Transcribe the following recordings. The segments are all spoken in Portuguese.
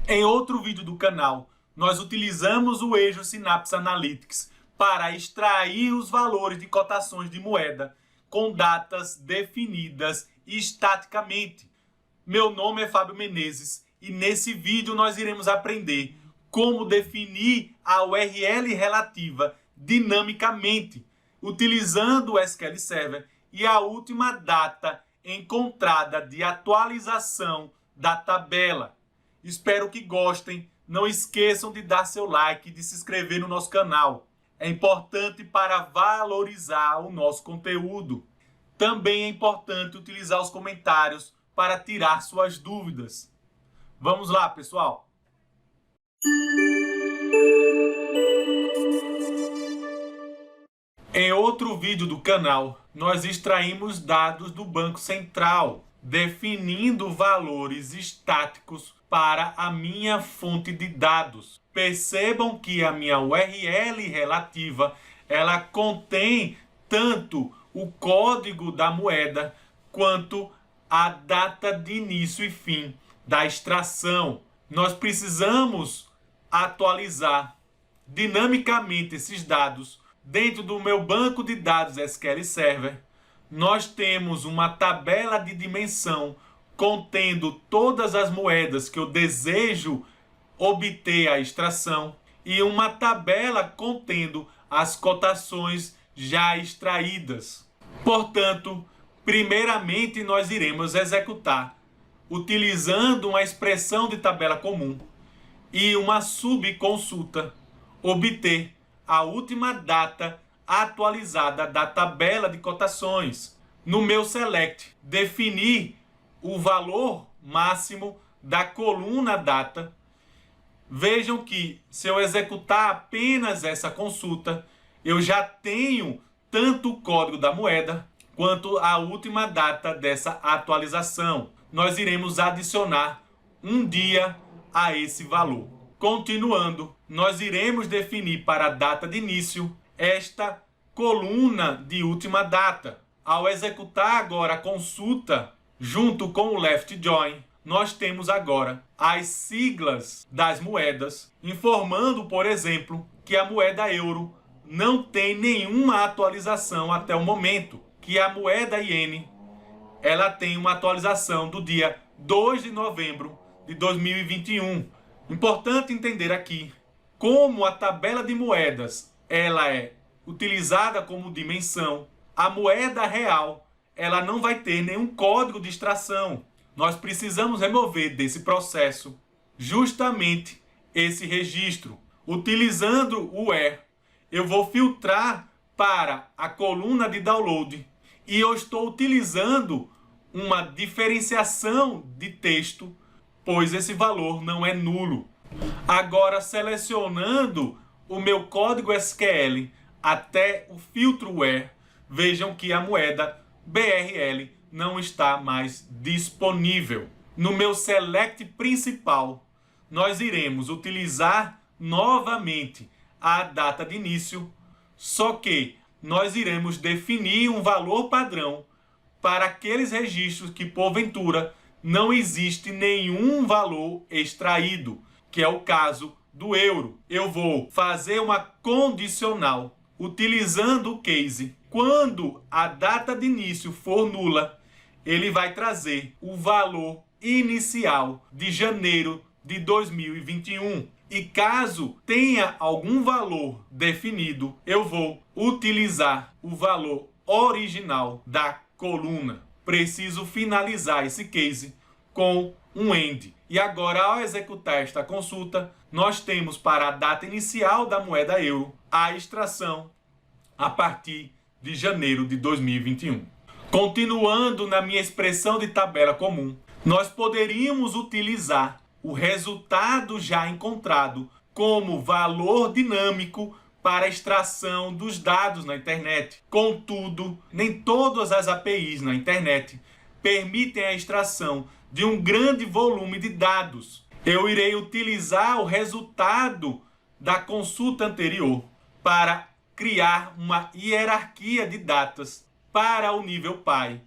Em outro vídeo do canal, nós utilizamos o Azure Synapse Analytics para extrair os valores de cotações de moeda com datas definidas estaticamente. Meu nome é Fábio Menezes e nesse vídeo nós iremos aprender como definir a URL relativa dinamicamente, utilizando o SQL Server e a última data encontrada de atualização da tabela. Espero que gostem. Não esqueçam de dar seu like e de se inscrever no nosso canal. É importante para valorizar o nosso conteúdo. Também é importante utilizar os comentários para tirar suas dúvidas. Vamos lá, pessoal! Em outro vídeo do canal, nós extraímos dados do Banco Central, definindo valores estáticos para a minha fonte de dados. Percebam que a minha URL relativa, ela contém tanto o código da moeda quanto a data de início e fim da extração. Nós precisamos atualizar dinamicamente esses dados. Dentro do meu banco de dados SQL Server, nós temos uma tabela de dimensão contendo todas as moedas que eu desejo obter a extração e uma tabela contendo as cotações já extraídas. Portanto, primeiramente nós iremos executar, utilizando uma expressão de tabela comum e uma subconsulta, obter a última data atualizada da tabela de cotações. No meu select, definir o valor máximo da coluna data. Vejam que se eu executar apenas essa consulta, eu já tenho tanto o código da moeda quanto a última data dessa atualização. Nós iremos adicionar um dia a esse valor. Continuando, nós iremos definir para a data de início esta coluna de última data. Ao executar agora a consulta junto com o left join, nós temos agora as siglas das moedas, informando, por exemplo, que a moeda euro não tem nenhuma atualização até o momento, que a moeda iene ela tem uma atualização do dia 2 de novembro de 2021. Importante entender aqui como a tabela de moedas ela é utilizada como dimensão. A moeda real ela não vai ter nenhum código de extração. Nós precisamos remover desse processo justamente esse registro. Utilizando o where, eu vou filtrar para a coluna de download e eu estou utilizando uma diferenciação de texto, pois esse valor não é nulo. Agora, selecionando o meu código SQL até o filtro where, vejam que a moeda BRL não está mais disponível. No meu select principal, nós iremos utilizar novamente a data de início, só que nós iremos definir um valor padrão para aqueles registros que, porventura, não existe nenhum valor extraído, que é o caso do euro. Eu vou fazer uma condicional utilizando o case. Quando a data de início for nula, ele vai trazer o valor inicial de janeiro de 2021. E caso tenha algum valor definido, eu vou utilizar o valor original da coluna. Preciso finalizar esse case com um end. E agora, ao executar esta consulta, nós temos para a data inicial da moeda euro a extração a partir de janeiro de 2021. Continuando na minha expressão de tabela comum, nós poderíamos utilizar o resultado já encontrado como valor dinâmico para a extração dos dados na internet. Contudo, nem todas as APIs na internet permitem a extração de um grande volume de dados. Eu irei utilizar o resultado da consulta anterior para criar uma hierarquia de datas para o nível Pi.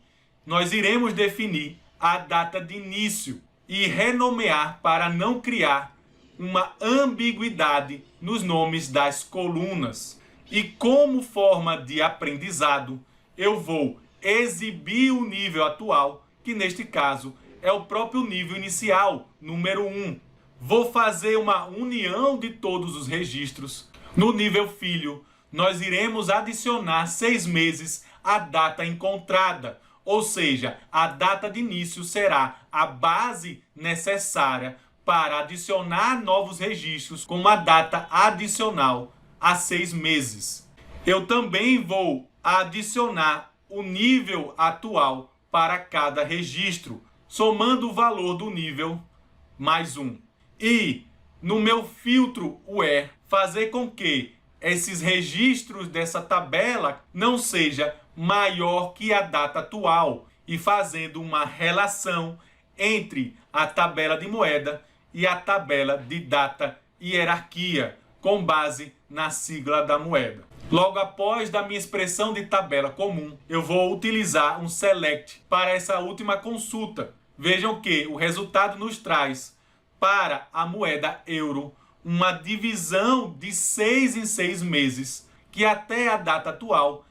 Nós iremos definir a data de início e renomear para não criar uma ambiguidade nos nomes das colunas. E como forma de aprendizado, eu vou exibir o nível atual, que neste caso é o próprio nível inicial, número 1. Vou fazer uma união de todos os registros. No nível filho, nós iremos adicionar 6 meses à data encontrada, ou seja, a data de início será a base necessária para adicionar novos registros com uma data adicional a 6 meses. Eu também vou adicionar o nível atual para cada registro, somando o valor do nível mais 1. E no meu filtro where, fazer com que esses registros dessa tabela não seja maior que a data atual e fazendo uma relação entre a tabela de moeda e a tabela de data hierarquia, com base na sigla da moeda. Logo após da minha expressão de tabela comum, eu vou utilizar um select para essa última consulta. Vejam que o resultado nos traz para a moeda euro uma divisão de 6 em 6 meses, que até a data atual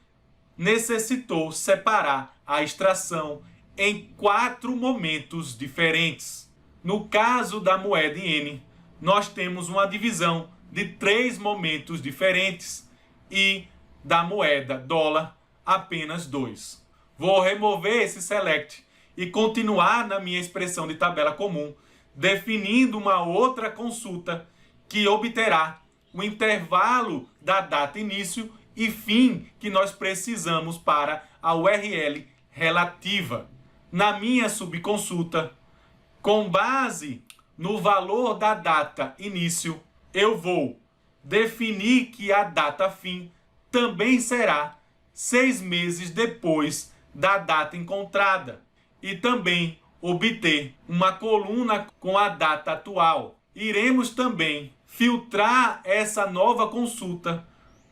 necessitou separar a extração em 4 momentos diferentes. No caso da moeda iene, nós temos uma divisão de 3 momentos diferentes e da moeda dólar apenas 2. Vou remover esse select e continuar na minha expressão de tabela comum, definindo uma outra consulta que obterá o intervalo da data início e fim que nós precisamos para a URL relativa. Na minha subconsulta, com base no valor da data início, eu vou definir que a data fim também será 6 meses depois da data encontrada e também obter uma coluna com a data atual. Iremos também filtrar essa nova consulta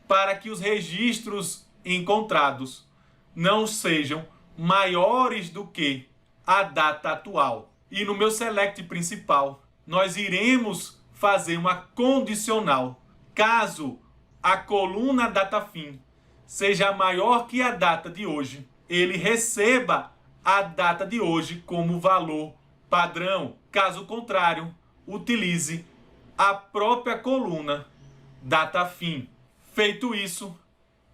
para que os registros encontrados não sejam maiores do que a data atual. E no meu select principal, nós iremos fazer uma condicional. Caso a coluna data fim seja maior que a data de hoje, ele receba a data de hoje como valor padrão. Caso contrário, utilize a própria coluna data fim. Feito isso,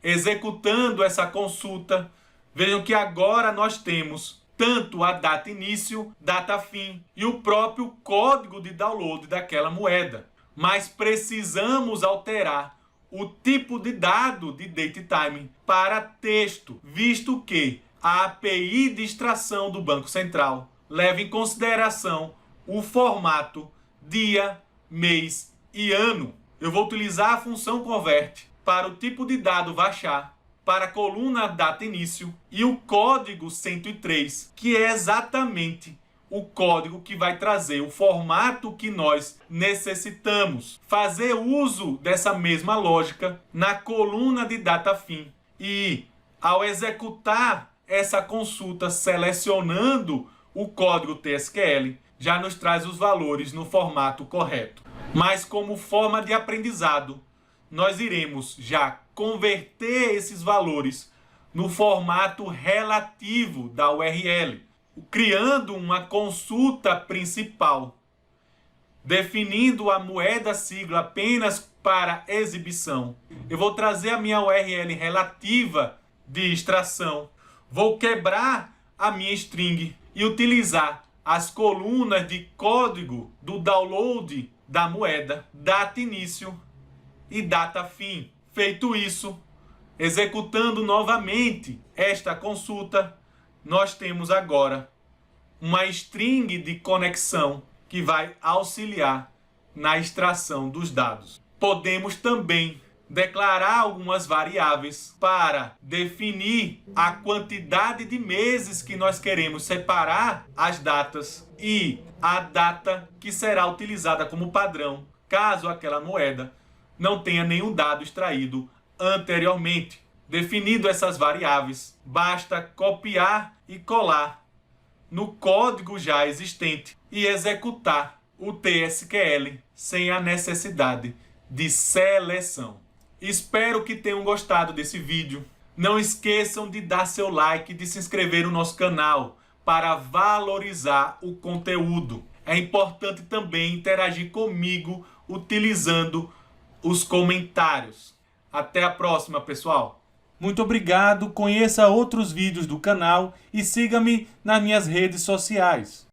executando essa consulta, vejam que agora nós temos tanto a data início, data fim e o próprio código de download daquela moeda. Mas precisamos alterar o tipo de dado de datetime para texto, visto que a API de extração do Banco Central leva em consideração o formato dia, mês e ano. Eu vou utilizar a função convert para o tipo de dado varchar, para a coluna data início e o código 103, que é exatamente o código que vai trazer o formato que nós necessitamos. Fazer uso dessa mesma lógica na coluna de data fim e, ao executar essa consulta selecionando o código TSQL, já nos traz os valores no formato correto. Mas como forma de aprendizado, nós iremos já converter esses valores no formato relativo da URL, criando uma consulta principal, definindo a moeda sigla apenas para exibição. Eu vou trazer a minha URL relativa de extração, vou quebrar a minha string e utilizar as colunas de código do download da moeda, data início e data fim. Feito isso, executando novamente esta consulta, nós temos agora uma string de conexão que vai auxiliar na extração dos dados. Podemos também declarar algumas variáveis para definir a quantidade de meses que nós queremos separar as datas e a data que será utilizada como padrão, caso aquela moeda não tenha nenhum dado extraído anteriormente. Definindo essas variáveis, basta copiar e colar no código já existente e executar o TSQL sem a necessidade de seleção. Espero que tenham gostado desse vídeo. Não esqueçam de dar seu like e de se inscrever no nosso canal para valorizar o conteúdo. É importante também interagir comigo utilizando os comentários. Até a próxima, pessoal! Muito obrigado, conheça outros vídeos do canal e siga-me nas minhas redes sociais.